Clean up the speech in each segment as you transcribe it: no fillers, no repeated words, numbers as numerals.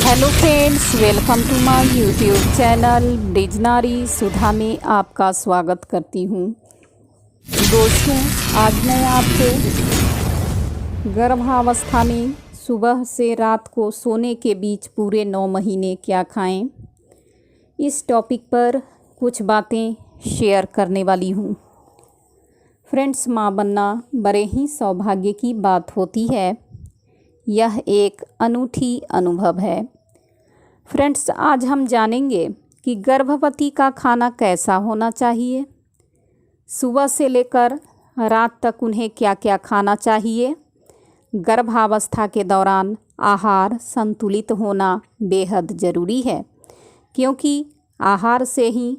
Hello friends, welcome to my YouTube channel Brijnari Sudha में आपका स्वागत करती हूँ। दोस्तों, आज मैं आपको गर्भावस्था में सुबह से रात को सोने के बीच पूरे 9 महीने क्या खाएं, इस टॉपिक पर कुछ बातें शेयर करने वाली हूँ। फ्रेंड्स, माँ बनना बड़े ही सौभाग्य की बात होती है। यह एक अनूठी अनुभव है। फ्रेंड्स, आज हम जानेंगे कि गर्भवती का खाना कैसा होना चाहिए, सुबह से लेकर रात तक उन्हें क्या क्या खाना चाहिए। गर्भावस्था के दौरान आहार संतुलित होना बेहद ज़रूरी है, क्योंकि आहार से ही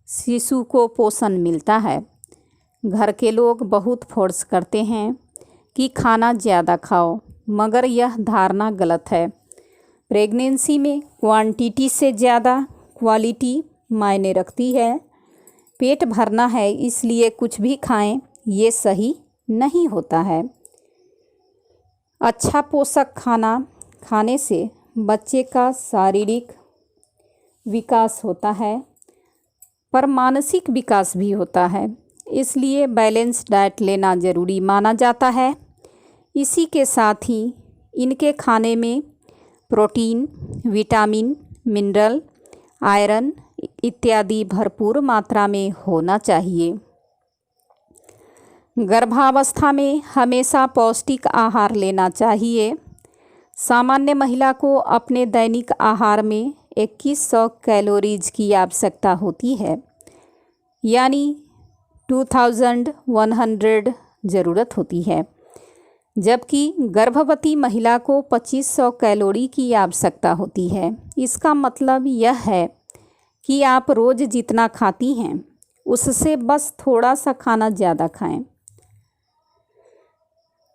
शिशु को पोषण मिलता है। घर के लोग बहुत फोर्स करते हैं कि खाना ज़्यादा खाओ, मगर यह धारणा गलत है। प्रेगनेंसी में क्वांटिटी से ज़्यादा क्वालिटी मायने रखती है। पेट भरना है इसलिए कुछ भी खाएं, ये सही नहीं होता है। अच्छा पोषक खाना खाने से बच्चे का शारीरिक विकास होता है, पर मानसिक विकास भी होता है। इसलिए बैलेंस डाइट लेना ज़रूरी माना जाता है। इसी के साथ ही इनके खाने में प्रोटीन, विटामिन, मिनरल, आयरन इत्यादि भरपूर मात्रा में होना चाहिए। गर्भावस्था में हमेशा पौष्टिक आहार लेना चाहिए। सामान्य महिला को अपने दैनिक आहार में 2100 कैलोरीज की आवश्यकता होती है, यानी 2100 ज़रूरत होती है, जबकि गर्भवती महिला को 2500 कैलोरी की आवश्यकता होती है। इसका मतलब यह है कि आप रोज़ जितना खाती हैं उससे बस थोड़ा सा खाना ज़्यादा खाएं।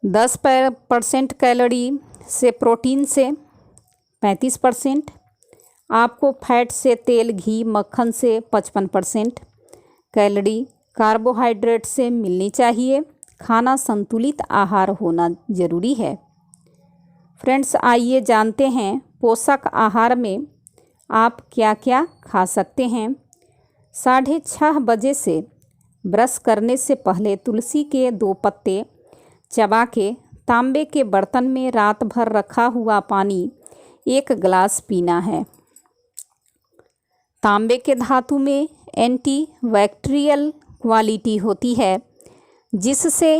10% कैलोरी से प्रोटीन से 35%, आपको फैट से तेल, घी, मक्खन से 55% कैलोरी कार्बोहाइड्रेट से मिलनी चाहिए। खाना संतुलित आहार होना ज़रूरी है। फ्रेंड्स, आइए जानते हैं पोषक आहार में आप क्या क्या खा सकते हैं। 6:30 बजे से ब्रश करने से पहले तुलसी के 2 पत्ते चबा के तांबे के बर्तन में रात भर रखा हुआ पानी 1 गिलास पीना है। तांबे के धातु में एंटीबैक्टीरियल क्वालिटी होती है, जिससे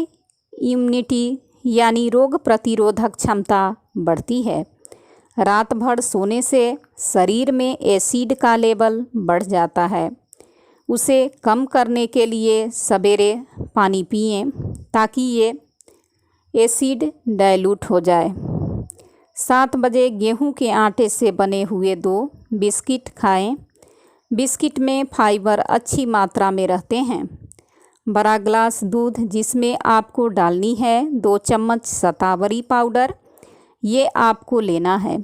इम्यूनिटी यानी रोग प्रतिरोधक क्षमता बढ़ती है। रात भर सोने से शरीर में एसिड का लेवल बढ़ जाता है। उसे कम करने के लिए सवेरे पानी पिएं, ताकि ये एसिड डाइल्यूट हो जाए। 7 बजे गेहूं के आटे से बने हुए 2 बिस्किट खाएं। बिस्किट में फाइबर अच्छी मात्रा में रहते हैं। बड़ा ग्लास दूध जिसमें आपको डालनी है 2 चम्मच शतावरी पाउडर, ये आपको लेना है।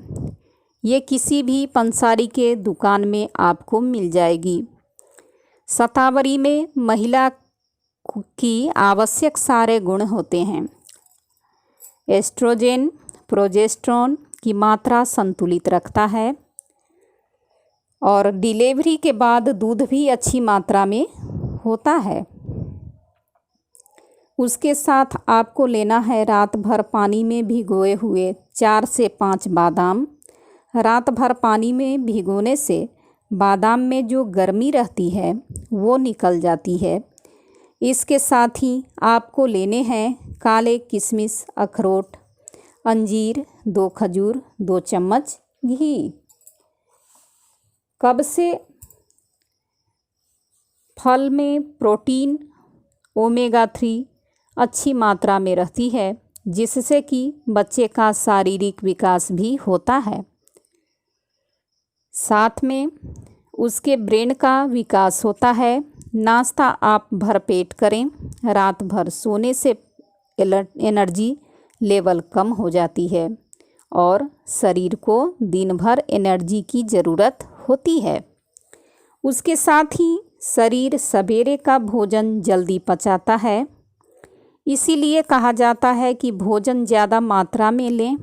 ये किसी भी पंसारी के दुकान में आपको मिल जाएगी। शतावरी में महिला की आवश्यक सारे गुण होते हैं। एस्ट्रोजन, प्रोजेस्टेरोन की मात्रा संतुलित रखता है, और डिलीवरी के बाद दूध भी अच्छी मात्रा में होता है। उसके साथ आपको लेना है रात भर पानी में भिगोए हुए 4 से 5 बादाम। रात भर पानी में भिगोने से बादाम में जो गर्मी रहती है वो निकल जाती है। इसके साथ ही आपको लेने हैं काले किशमिश, अखरोट, अंजीर, 2 खजूर, 2 चम्मच घी। कब से फल में प्रोटीन, ओमेगा 3 अच्छी मात्रा में रहती है, जिससे कि बच्चे का शारीरिक विकास भी होता है। साथ में उसके ब्रेन का विकास होता है। नाश्ता आप भरपेट करें। रात भर सोने से एनर्जी लेवल कम हो जाती है और शरीर को दिन भर एनर्जी की ज़रूरत होती है। उसके साथ ही शरीर सवेरे का भोजन जल्दी पचाता है। इसीलिए कहा जाता है कि भोजन ज़्यादा मात्रा में लें।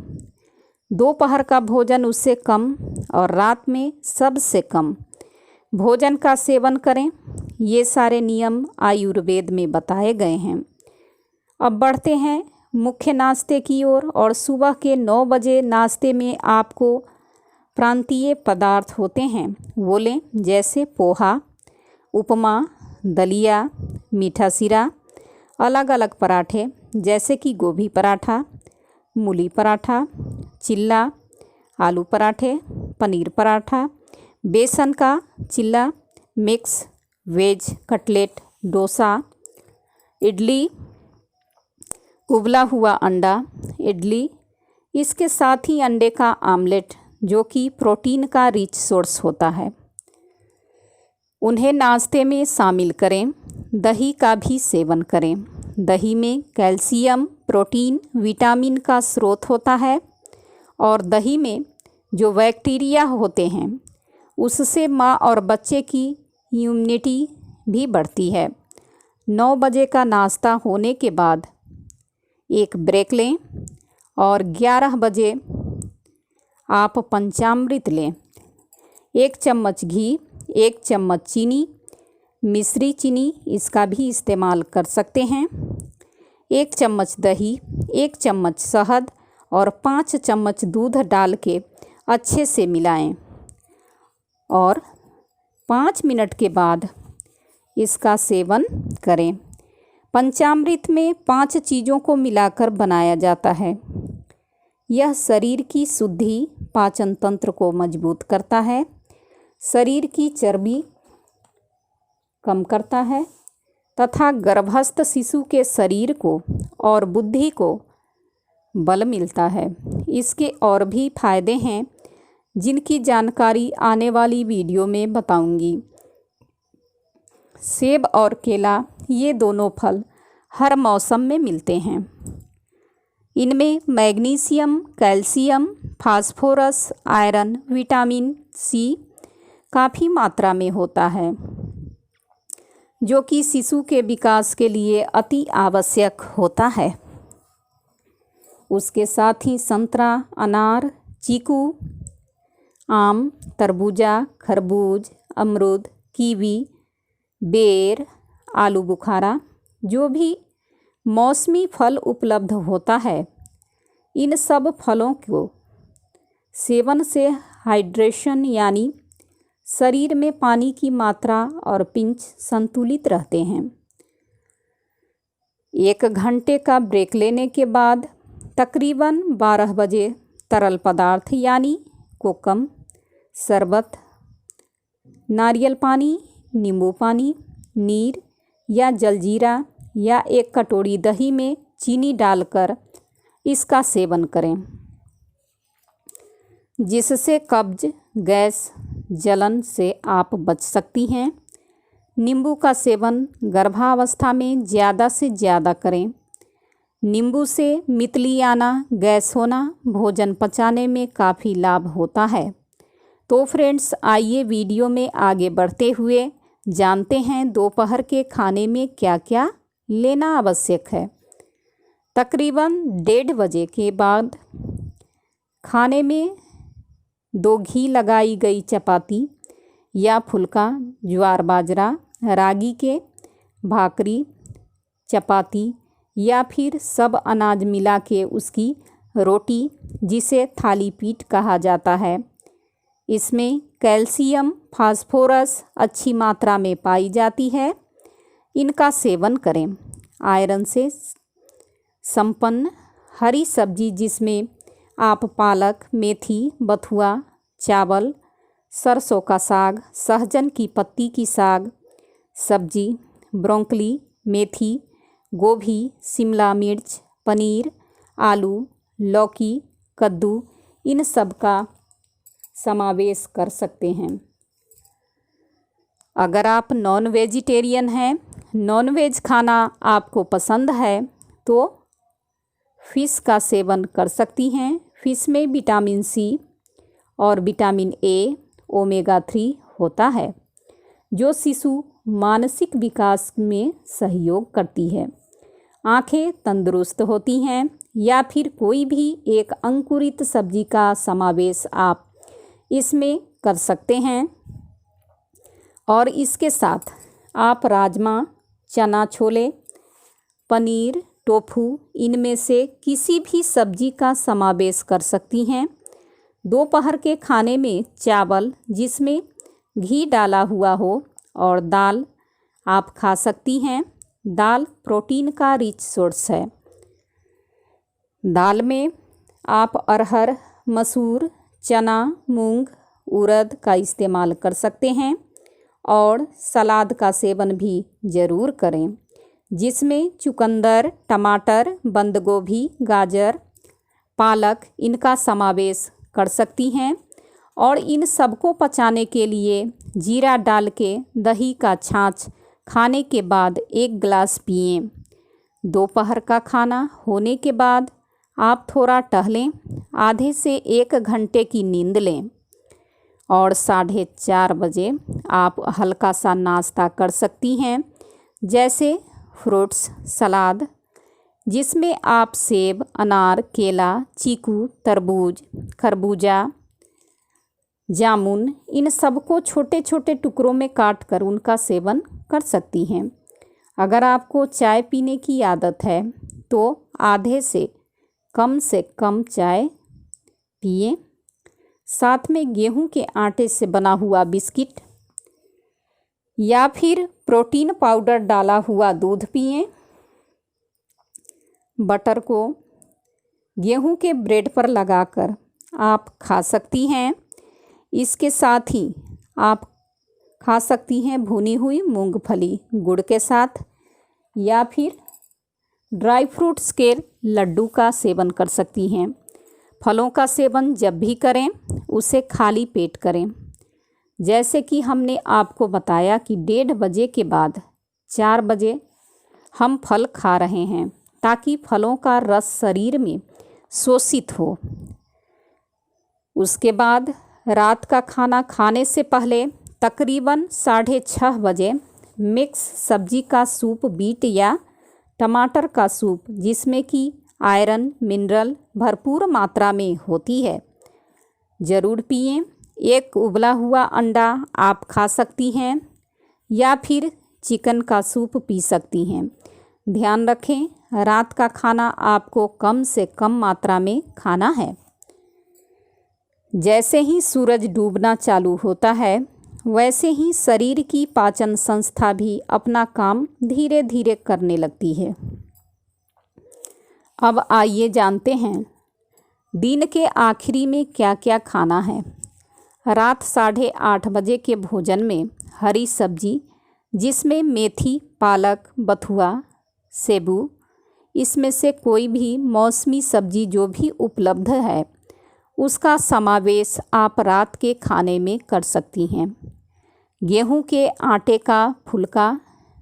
दोपहर का भोजन उससे कम और रात में सबसे कम भोजन का सेवन करें। ये सारे नियम आयुर्वेद में बताए गए हैं। अब बढ़ते हैं मुख्य नाश्ते की ओर। और सुबह के 9 बजे नाश्ते में आपको प्रांतीय पदार्थ होते हैं वो लें, जैसे पोहा, उपमा, दलिया, मीठा सिरा, अलग अलग पराठे जैसे कि गोभी पराठा, मूली पराठा, चिल्ला, आलू पराठे, पनीर पराठा, बेसन का चिल्ला, mix veg cutlet, dosa, idli, उबला हुआ अंडा इडली, इसके साथ ही अंडे का आमलेट जो कि प्रोटीन का रिच सोर्स होता है, उन्हें नाश्ते में शामिल करें। दही का भी सेवन करें। दही में कैल्शियम, प्रोटीन, विटामिन का स्रोत होता है और दही में जो बैक्टीरिया होते हैं उससे माँ और बच्चे की इम्यूनिटी भी बढ़ती है। 9 बजे का नाश्ता होने के बाद एक ब्रेक लें और 11 बजे आप पंचामृत लें। 1 चम्मच घी, 1 चम्मच चीनी, मिश्री चीनी इसका भी इस्तेमाल कर सकते हैं, 1 चम्मच दही, 1 चम्मच शहद और 5 चम्मच दूध डाल के अच्छे से मिलाएं और 5 मिनट के बाद इसका सेवन करें। पंचामृत में 5 चीज़ों को मिलाकर बनाया जाता है। यह शरीर की शुद्धि, पाचन तंत्र को मजबूत करता है, शरीर की चर्बी कम करता है तथा गर्भस्थ शिशु के शरीर को और बुद्धि को बल मिलता है। इसके और भी फायदे हैं जिनकी जानकारी आने वाली वीडियो में बताऊंगी। सेब और केला ये दोनों फल हर मौसम में मिलते हैं। इनमें magnesium, calcium, phosphorus, iron, vitamin C काफ़ी मात्रा में होता है जो कि शिशु के विकास के लिए अति आवश्यक होता है। उसके साथ ही संतरा, अनार, चीकू, आम, तरबूजा, खरबूज, अमरूद, कीवी, बेर, आलू बुखारा जो भी मौसमी फल उपलब्ध होता है, इन सब फलों को सेवन से हाइड्रेशन यानी शरीर में पानी की मात्रा और पिंच संतुलित रहते हैं। 1 घंटे का ब्रेक लेने के बाद तकरीबन 12 बजे तरल पदार्थ यानी कोकम, शरबत, नारियल पानी, नींबू पानी, नीर या जलजीरा या 1 कटोरी दही में चीनी डालकर इसका सेवन करें, जिससे कब्ज, गैस, जलन से आप बच सकती हैं। नींबू का सेवन गर्भावस्था में ज़्यादा से ज़्यादा करें। नींबू से मितली आना, गैस होना, भोजन पचाने में काफ़ी लाभ होता है। तो फ्रेंड्स, आइए वीडियो में आगे बढ़ते हुए जानते हैं दोपहर के खाने में क्या क्या लेना आवश्यक है। तकरीबन 1:30 बजे के बाद खाने में 2 घी लगाई गई चपाती या फुल्का, ज्वार बाजरा, रागी के भाकरी, चपाती या फिर सब अनाज मिला के उसकी रोटी जिसे थाली पीठ कहा जाता है। इसमें कैल्शियम, फास्फोरस अच्छी मात्रा में पाई जाती है। इनका सेवन करें। आयरन से संपन्न हरी सब्जी जिसमें आप पालक, मेथी, बथुआ, चावल, सरसों का साग, सहजन की पत्ती की साग सब्जी, ब्रोंकली, मेथी, गोभी, शिमला मिर्च, पनीर, आलू, लौकी, कद्दू इन सब का समावेश कर सकते हैं। अगर आप नॉन वेजिटेरियन हैं, नॉन वेज खाना आपको पसंद है तो फ़िश का सेवन कर सकती हैं। फ़िश में विटामिन सी और विटामिन ए, ओमेगा 3 होता है जो शिशु मानसिक विकास में सहयोग करती है। आँखें तंदुरुस्त होती हैं। या फिर कोई भी एक अंकुरित सब्जी का समावेश आप इसमें कर सकते हैं। और इसके साथ आप राजमा, चना छोले, पनीर, टोफू इनमें से किसी भी सब्जी का समावेश कर सकती हैं। दोपहर के खाने में चावल जिसमें घी डाला हुआ हो और दाल आप खा सकती हैं। दाल प्रोटीन का रिच सोर्स है। दाल में आप अरहर, मसूर, चना, मूंग, उड़द का इस्तेमाल कर सकते हैं। और सलाद का सेवन भी ज़रूर करें जिसमें चुकंदर, टमाटर, बंद गोभी, गाजर, पालक इनका समावेश कर सकती हैं। और इन सबको पचाने के लिए जीरा डाल के दही का छाछ खाने के बाद 1 गिलास पिएं। दोपहर का खाना होने के बाद आप थोड़ा टहलें, आधे से 1 घंटे की नींद लें और 4:30 बजे आप हल्का सा नाश्ता कर सकती हैं, जैसे फ्रूट्स सलाद जिसमें आप सेब, अनार, केला, चीकू, तरबूज, खरबूजा, जामुन इन सबको छोटे छोटे टुकड़ों में काट कर उनका सेवन कर सकती हैं। अगर आपको चाय पीने की आदत है तो आधे से कम चाय पिएं। साथ में गेहूं के आटे से बना हुआ बिस्किट या फिर प्रोटीन पाउडर डाला हुआ दूध पिएं। बटर को गेहूं के ब्रेड पर लगाकर आप खा सकती हैं। इसके साथ ही आप खा सकती हैं भुनी हुई मूंगफली गुड़ के साथ या फिर ड्राई फ्रूट्स के लड्डू का सेवन कर सकती हैं। फलों का सेवन जब भी करें उसे खाली पेट करें। जैसे कि हमने आपको बताया कि 1:30 बजे के बाद 4 बजे हम फल खा रहे हैं ताकि फलों का रस शरीर में शोषित हो। उसके बाद रात का खाना खाने से पहले तकरीबन 6:30 बजे मिक्स सब्जी का सूप, बीट या टमाटर का सूप जिसमें कि आयरन, मिनरल भरपूर मात्रा में होती है, ज़रूर पिएं। 1 उबला हुआ अंडा आप खा सकती हैं या फिर चिकन का सूप पी सकती हैं। ध्यान रखें रात का खाना आपको कम से कम मात्रा में खाना है। जैसे ही सूरज डूबना चालू होता है वैसे ही शरीर की पाचन संस्था भी अपना काम धीरे धीरे करने लगती है। अब आइए जानते हैं दिन के आखिरी में क्या क्या खाना है। रात 8:30 बजे के भोजन में हरी सब्जी जिसमें मेथी, पालक, बथुआ, सेबू इसमें से कोई भी मौसमी सब्जी जो भी उपलब्ध है उसका समावेश आप रात के खाने में कर सकती हैं। गेहूं के आटे का फुलका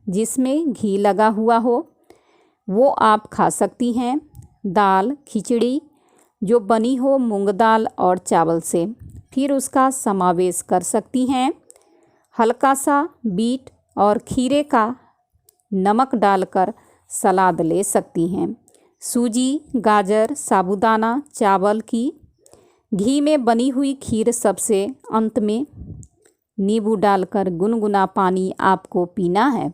जिसमें घी लगा हुआ हो वो आप खा सकती हैं। दाल, खिचड़ी जो बनी हो मूंग दाल और चावल से, फिर उसका समावेश कर सकती हैं। हल्का सा बीट और खीरे का नमक डालकर सलाद ले सकती हैं। सूजी, गाजर, साबूदाना, चावल की घी में बनी हुई खीर सबसे अंत में नींबू डालकर गुनगुना पानी आपको पीना है।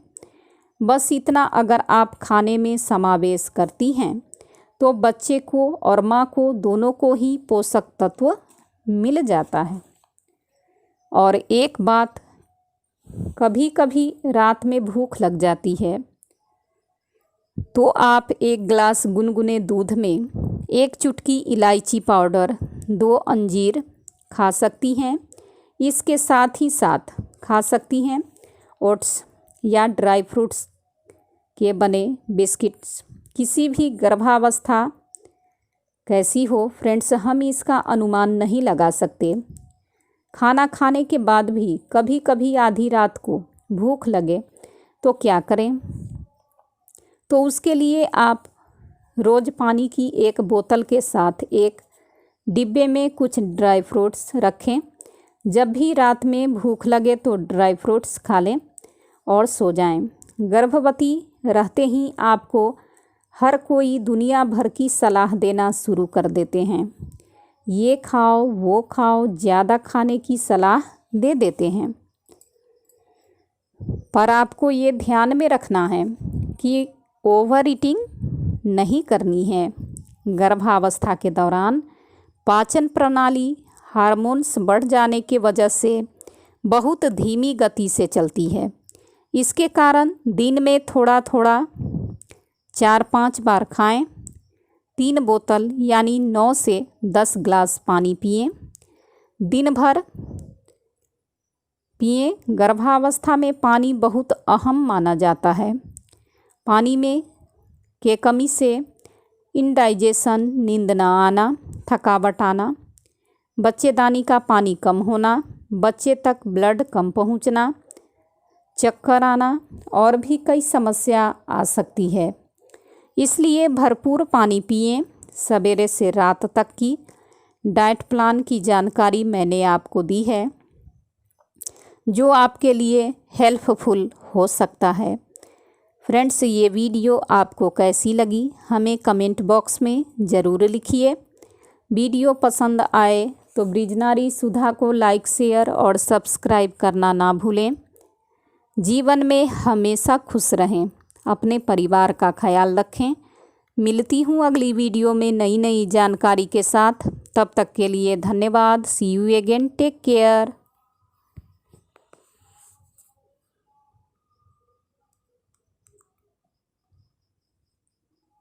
बस इतना अगर आप खाने में समावेश करती हैं तो बच्चे को और माँ को दोनों को ही पोषक तत्व मिल जाता है। और एक बात, कभी कभी रात में भूख लग जाती है तो आप 1 गिलास गुनगुने दूध में 1 चुटकी इलायची पाउडर, 2 अंजीर खा सकती हैं। इसके साथ ही साथ खा सकती हैं ओट्स या ड्राई फ्रूट्स के बने बिस्किट्स। किसी भी गर्भावस्था कैसी हो फ्रेंड्स, हम इसका अनुमान नहीं लगा सकते। खाना खाने के बाद भी कभी कभी आधी रात को भूख लगे तो क्या करें? तो उसके लिए आप रोज़ पानी की 1 बोतल के साथ एक डिब्बे में कुछ ड्राई फ्रूट्स रखें। जब भी रात में भूख लगे तो ड्राई फ्रूट्स खा लें और सो जाएं। गर्भवती रहते ही आपको हर कोई दुनिया भर की सलाह देना शुरू कर देते हैं। ये खाओ, वो खाओ, ज़्यादा खाने की सलाह दे देते हैं। पर आपको ये ध्यान में रखना है कि ओवर ईटिंग नहीं करनी है। गर्भावस्था के दौरान पाचन प्रणाली हार्मोन्स बढ़ जाने की वजह से बहुत धीमी गति से चलती है। इसके कारण दिन में थोड़ा थोड़ा 4-5 बार खाएं। 3 बोतल यानी 9 से 10 ग्लास पानी पिएं। दिन भर पिएं। गर्भावस्था में पानी बहुत अहम माना जाता है। पानी में के कमी से इंडाइजेशन, नींद ना आना, थकावट आना, बच्चेदानी का पानी कम होना, बच्चे तक ब्लड कम पहुंचना, चक्कर आना और भी कई समस्या आ सकती है। इसलिए भरपूर पानी पिएं। सवेरे से रात तक की डाइट प्लान की जानकारी मैंने आपको दी है, जो आपके लिए हेल्पफुल हो सकता है। फ्रेंड्स, ये वीडियो आपको कैसी लगी हमें कमेंट बॉक्स में ज़रूर लिखिए। वीडियो पसंद आए तो ब्रिजनारी सुधा को लाइक, शेयर और सब्सक्राइब करना ना भूलें। जीवन में हमेशा खुश रहें, अपने परिवार का ख्याल रखें। मिलती हूँ अगली वीडियो में नई नई जानकारी के साथ। तब तक के लिए धन्यवाद। See you again. Take care.